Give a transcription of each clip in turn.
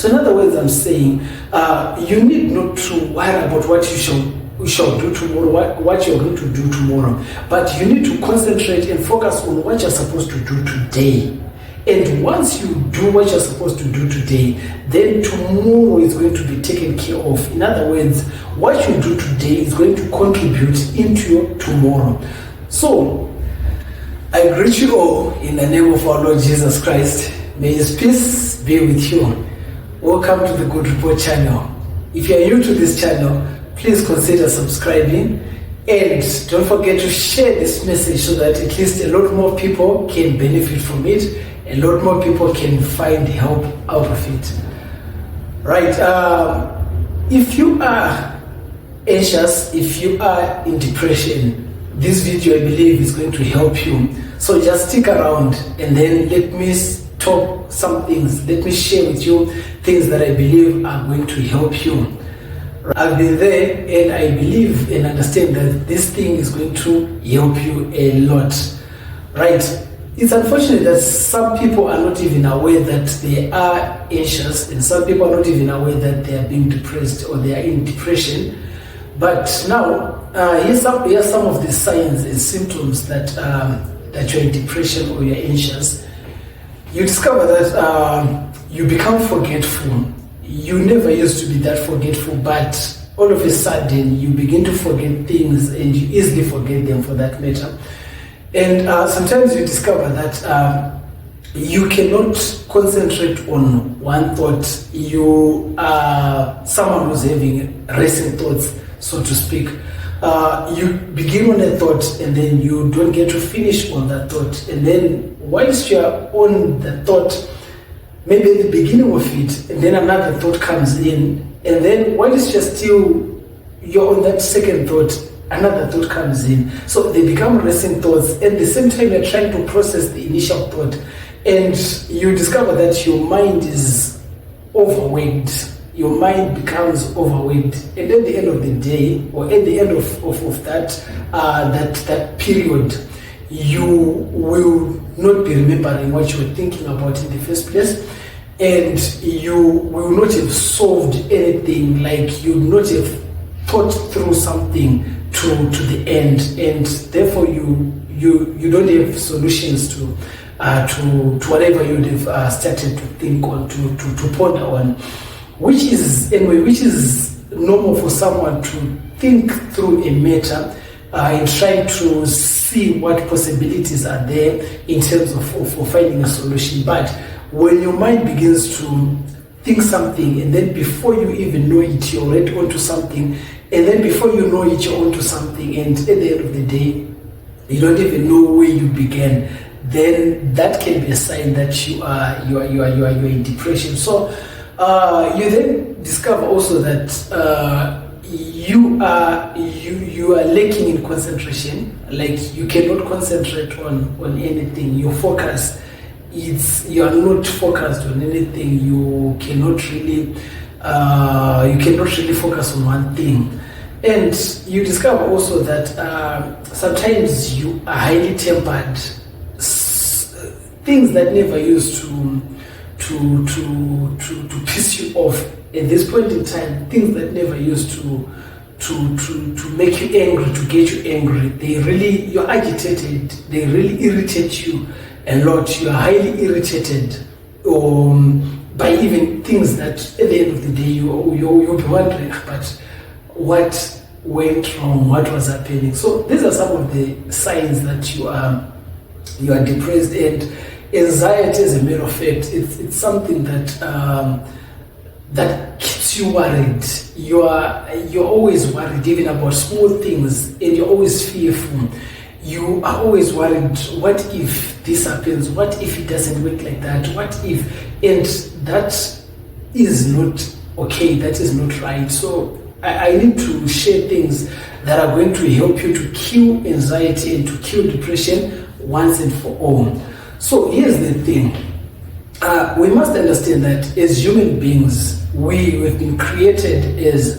So in other words, I'm saying you need not to worry about what you shall do tomorrow, what you're going to do tomorrow, but you need to concentrate and focus on what you're supposed to do today. And once you do what you're supposed to do today, then tomorrow is going to be taken care of. In other words, what you do today is going to contribute into your tomorrow. So, I greet you all in the name of our Lord Jesus Christ. May His peace be with you. Welcome to the Good Report channel. If you are new to this channel, please consider subscribing. And don't forget to share this message so that at least a lot more people can benefit from it. A lot more people can find help out of it. Right, if you are anxious, if you are in depression, this video I believe is going to help you. So just stick around and then let me talk some things. Let me share with you things that I believe are going to help you. I've been there and I believe and understand that this thing is going to help you a lot. Right? It's unfortunate that some people are not even aware that they are anxious, and some people are not even aware that they are being depressed or they are in depression. But now, here's some of the signs and symptoms that you're in depression or you're anxious. You discover that you become forgetful. You never used to be that forgetful, but all of a sudden you begin to forget things and you easily forget them for that matter. And sometimes you discover that you cannot concentrate on one thought. You are someone who's having racing thoughts, so to speak. You begin on a thought and then you don't get to finish on that thought. And then whilst you're on the thought, maybe at the beginning of it, and then another thought comes in. And then whilst you're on that second thought, another thought comes in. So they become racing thoughts. At the same time, you're trying to process the initial thought. And you discover that your mind is overwhelmed. Your mind becomes overwhelmed. And at the end of the day, or at the end of that period, you will not be remembering what you were thinking about in the first place. And you will not have solved anything, like you will not have thought through something to the end, and therefore you don't have solutions to whatever you'd have started to think on, to ponder on, which is normal for someone to think through a matter and trying to see what possibilities are there in terms of finding a solution. But when your mind begins to think something, and then before you even know it, you're already onto something, and then before you know it, you're onto something, and at the end of the day, you don't even know where you began, then that can be a sign that you are in depression. So you then discover also that you are lacking in concentration. Like you cannot concentrate on anything. Your focus, you are not focused on anything. You cannot really focus on one thing. And you discover also that sometimes you are highly tempered. Things that never used to piss you off at this point in time, things that never used to make you angry, to get you angry, you're agitated, they really irritate you a lot. You are highly irritated by even things that at the end of the day you'll be wondering, but what went wrong, what was happening. So these are some of the signs that you are depressed. And anxiety, as a matter of fact, it's something that keeps you worried. You're always worried even about small things, and you're always fearful. You are always worried, what if this happens? What if it doesn't work like that? What if? And that is not okay, that is not right. So I need to share things that are going to help you to kill anxiety and to kill depression once and for all. So here's the thing. We must understand that as human beings, we've been created as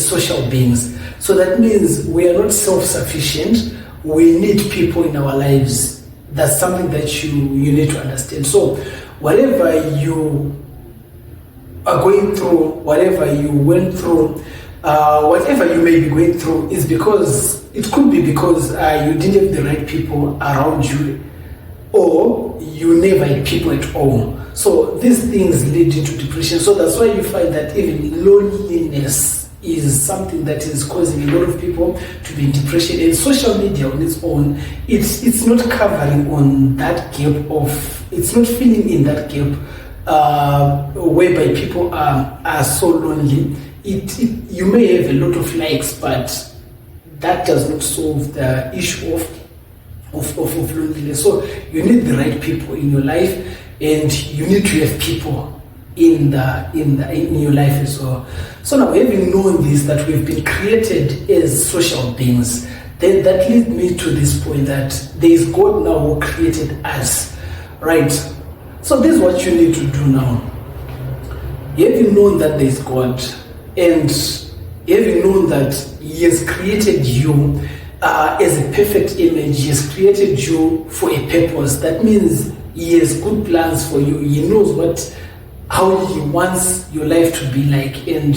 social beings. So that means we are not self-sufficient. We need people in our lives. That's something that you need to understand. So whatever you are going through whatever you went through, whatever you may be going through, is because it could be because you didn't have the right people around you, or you never had people at all. So these things lead into depression. So that's why you find that even loneliness is something that is causing a lot of people to be in depression. And social media on its own, it's not covering on that gap of, it's not filling in that gap whereby people are so lonely. You may have a lot of likes, but that does not solve the issue of loneliness. So you need the right people in your life, and you need to have people in your life as well. So now, having known this, that we've been created as social beings, then that leads me to this point that there is God now who created us, right? So this is what you need to do now. Having known that there is God, and having known that He has created you as a perfect image, He has created you for a purpose. That means He has good plans for you. He knows how He wants your life to be like, and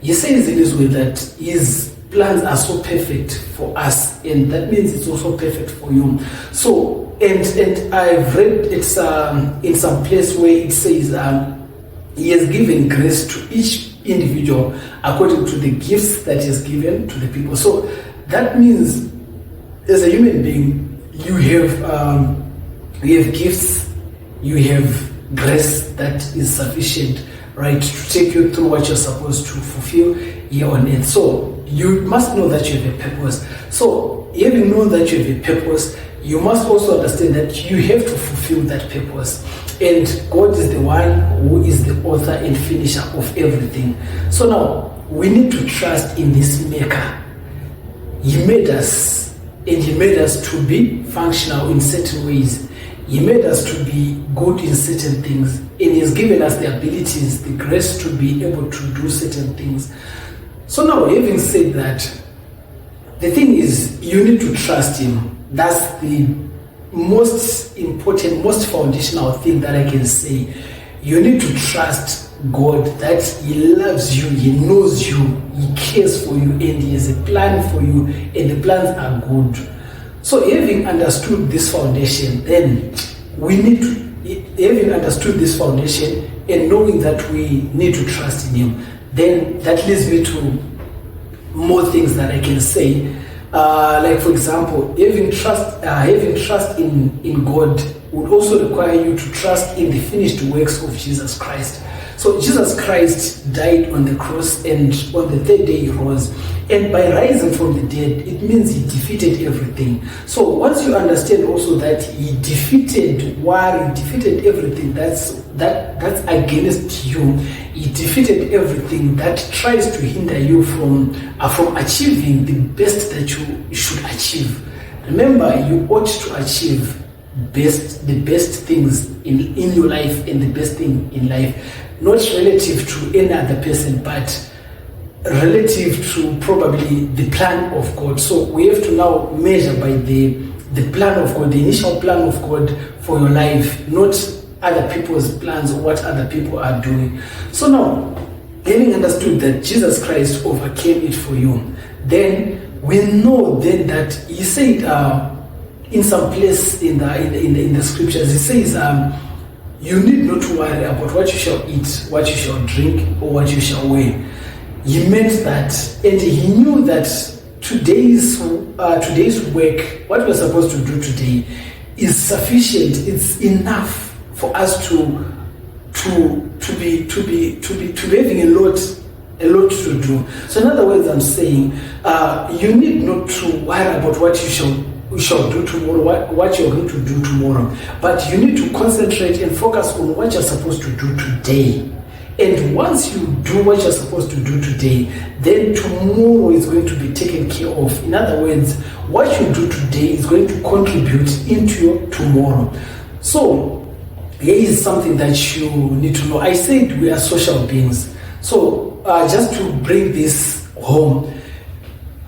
He says in His word that His plans are so perfect for us, and that means it's also perfect for you. So, and I've read it's in some place where it says He has given grace to each individual according to the gifts that He has given to the people. So that means, as a human being, you have gifts, you have grace that is sufficient, right, to take you through what you're supposed to fulfill here on earth. So you must know that you have a purpose. So having known that you have a purpose, you must also understand that you have to fulfill that purpose. And God is the one who is the author and finisher of everything. So now we need to trust in this Maker. He made us, and He made us to be functional in certain ways. He made us to be good in certain things, and He has given us the abilities, the grace to be able to do certain things. So now, having said that, the thing is, you need to trust Him. That's the most important, most foundational thing that I can say. You need to trust God, that He loves you, He knows you, He cares for you, and He has a plan for you, and the plans are good. So having understood this foundation, then we need to, having understood this foundation and knowing that we need to trust in Him, then that leads me to more things that I can say. Like for example, having trust in God would also require you to trust in the finished works of Jesus Christ. So Jesus Christ died on the cross, and on the third day He rose. And by rising from the dead, it means He defeated everything. So once you understand also that He defeated war, He defeated everything that's against you, He defeated everything that tries to hinder you from achieving the best that you should achieve. Remember, you ought to achieve the best things in your life, and the best thing in life, not relative to any other person, but relative to probably the plan of God. So we have to now measure by the plan of God, the initial plan of God for your life, not other people's plans or what other people are doing. So now, having understood that Jesus Christ overcame it for you, then we know then that He said in some place in the scriptures, He says you need not to worry about what you shall eat, what you shall drink, or what you shall wear. He meant that, and He knew that today's work, what we're supposed to do today, is sufficient. It's enough for us to be having a lot to do. So in other words, I'm saying you need not to worry about what you shall do tomorrow, what you're going to do tomorrow, but you need to concentrate and focus on what you're supposed to do today. And once you do what you're supposed to do today, then tomorrow is going to be taken care of. In other words, what you do today is going to contribute into your tomorrow. So here is something that you need to know. I said we are social beings. So just to bring this home,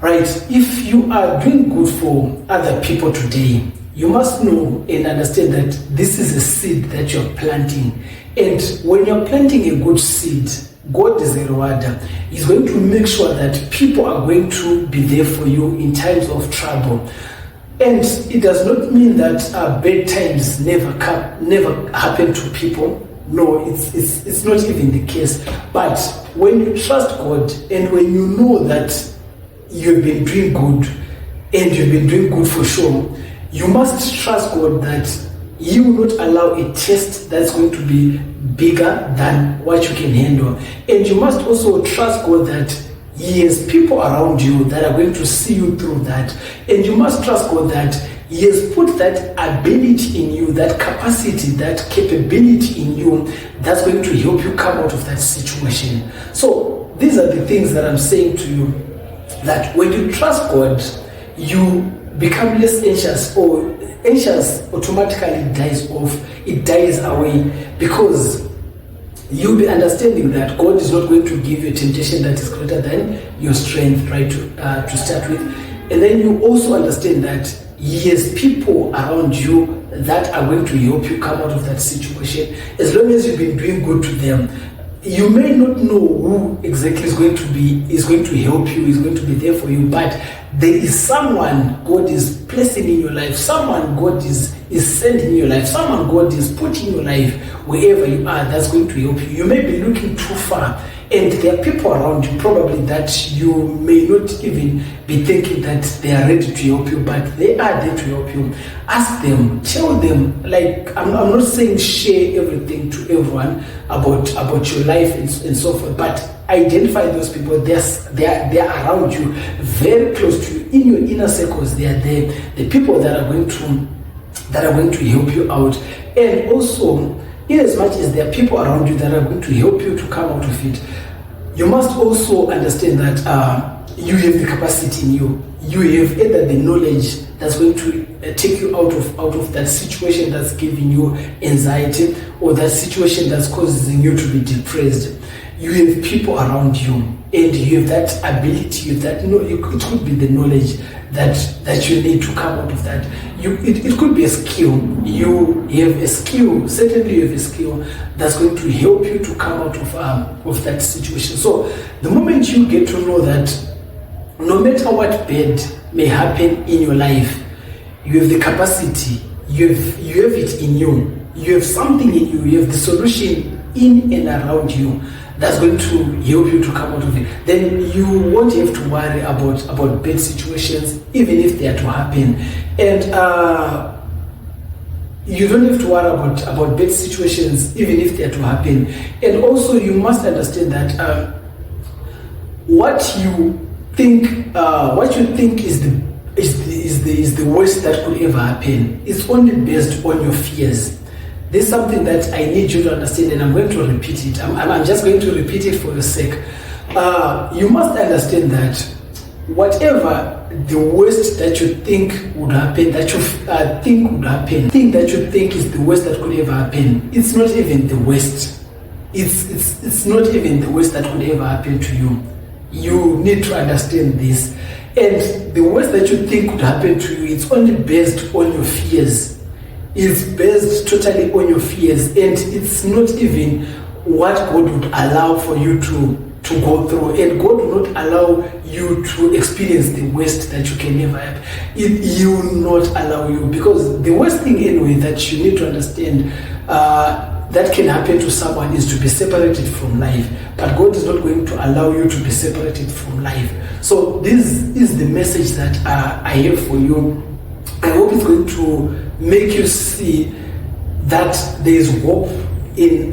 right, if you are doing good for other people today, you must know and understand that this is a seed that you're planting. And when you're planting a good seed, God is a rewarder. He's going to make sure that people are going to be there for you in times of trouble. And it does not mean that bad times never happen to people. No, it's not even the case. But when you trust God and when you know that you've been doing good and you've been doing good for sure, you must trust God that He will not allow a test that's going to be bigger than what you can handle. And you must also trust God that He has people around you that are going to see you through that. And you must trust God that He has put that ability in you, that capacity, that capability in you that's going to help you come out of that situation. So these are the things that I'm saying to you, that when you trust God, you become less anxious, or anxious automatically dies off, it dies away, because you'll be understanding that God is not going to give you a temptation that is greater than your strength, right, to start with. And then you also understand that He has people around you that are going to help you come out of that situation. As long as you've been doing good to them, you may not know who exactly is going to help you, is going to be there for you, but there is someone God is placing in your life, someone God is sending in your life, someone God is putting in your life wherever you are that's going to help you. You may be looking too far, and there are people around you probably that you may not even be thinking that they are ready to help you, but they are there to help you. Ask them, tell them, like, I'm not saying share everything to everyone about your life and so forth, but identify those people. They are around you, very close to you, in your inner circles. They are there, the people that are going to help you out. And also, in as much as there are people around you that are going to help you to come out of it, you must also understand that you have the capacity in you. You have either the knowledge that's going to take you out of that situation that's giving you anxiety, or that situation that's causing you to be depressed. You have people around you, and you have that ability, you have that, it could be the knowledge that you need to come out of that. It could be a skill. You have a skill, certainly you have a skill that's going to help you to come out of that situation. So the moment you get to know that no matter what bad may happen in your life, you have the capacity, you have it in you, you have something in you, you have the solution in and around you that's going to help you to come out of it, then you won't have to worry about bad situations, even if they are to happen. And you don't have to worry about bad situations, even if they are to happen. And also, you must understand that what you think is the worst that could ever happen is only based on your fears. There's something that I need you to understand, and I'm going to repeat it. I'm just going to repeat it for your sake. You must understand that whatever the worst that you think would happen, that you think that you think is the worst that could ever happen, it's not even the worst. It's not even the worst that could ever happen to you. You need to understand this. And the worst that you think could happen to you, it's only based on your fears. It's based totally on your fears, and it's not even what God would allow for you to go through. And God will not allow you to experience the worst that you can never have. He will not allow you, because the worst thing anyway that you need to understand that can happen to someone is to be separated from life. But God is not going to allow you to be separated from life. So this is the message that I have for you. I hope it's going to make you see that there is hope in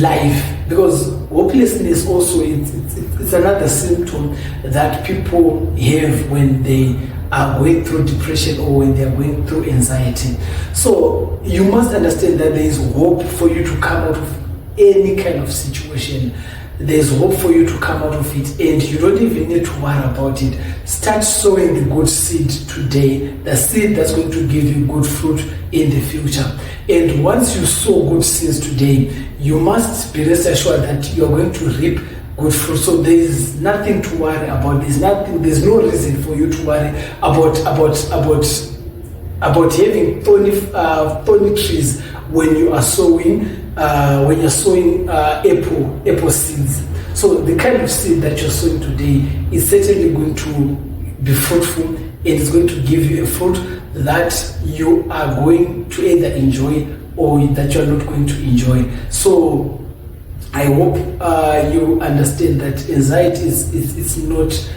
life, because hopelessness also it's another symptom that people have when they are going through depression or when they are going through anxiety. So you must understand that there is hope for you to come out of any kind of situation. There's hope for you to come out of it, and you don't even need to worry about it. Start sowing the good seed today, the seed that's going to give you good fruit in the future. And once you sow good seeds today, you must be rest assured that you're going to reap good fruit. So there is nothing to worry about. There's no reason for you to worry about having thorny trees when you are sowing apple seeds. So the kind of seed that you're sowing today is certainly going to be fruitful, and it's going to give you a fruit that you are going to either enjoy or that you're not going to enjoy. So I hope you understand that anxiety is not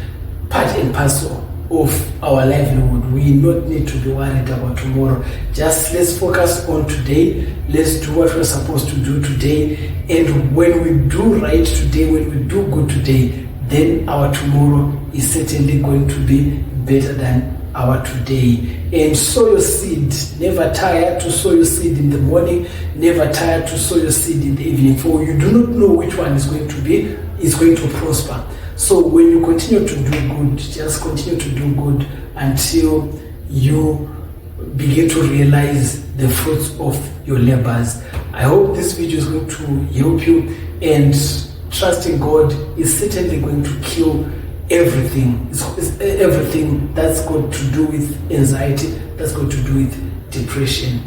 part and parcel of our livelihood. We not need to be worried about tomorrow. Just let's focus on today. Let's do what we're supposed to do today. And when we do right today, when we do good today, then our tomorrow is certainly going to be better than our today. And sow your seed. Never tire to sow your seed in the morning. Never tire to sow your seed in the evening. For you do not know which one is going to prosper. So when you continue to do good, just continue to do good until you begin to realize the fruits of your labors. I hope this video is going to help you, and trusting God is certainly going to kill everything. It's everything that's got to do with anxiety, that's got to do with depression.